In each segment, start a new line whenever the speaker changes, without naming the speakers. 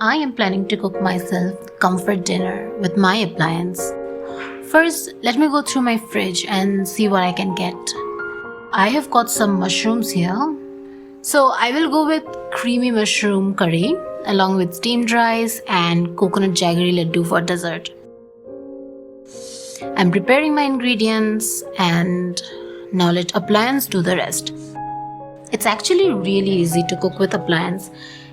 I am planning to cook myself comfort dinner with my appliance. First, let me go through my fridge and see what I can get. I have got some mushrooms here. So I will go with creamy mushroom curry along with steamed rice and coconut jaggery laddu for dessert. I'm preparing my ingredients and now let Upliance do the rest. It's actually really easy to cook with Upliance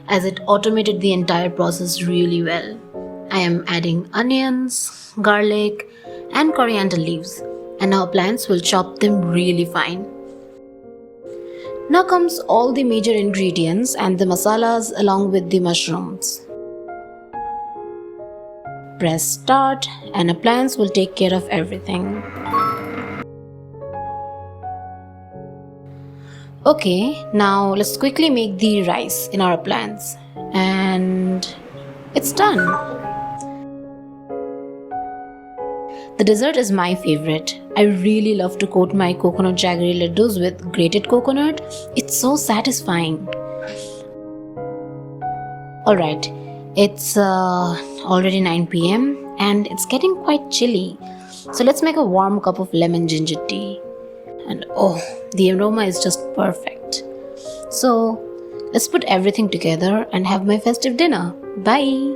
as it automated the entire process really well. I am adding onions, garlic and coriander leaves, and now Upliance will chop them really fine. Now comes all the major ingredients and the masalas along with the mushrooms. Press start and Upliance will take care of everything. Okay, now let's quickly make the rice in our Upliance. And it's done. The dessert is my favorite. I really love to coat my coconut jaggery laddus with grated coconut. It's so satisfying. Alright, it's already 9 p.m. and it's getting quite chilly. So let's make a warm cup of lemon ginger tea. And oh, the aroma is just perfect. So let's put everything together and have my festive dinner. Bye!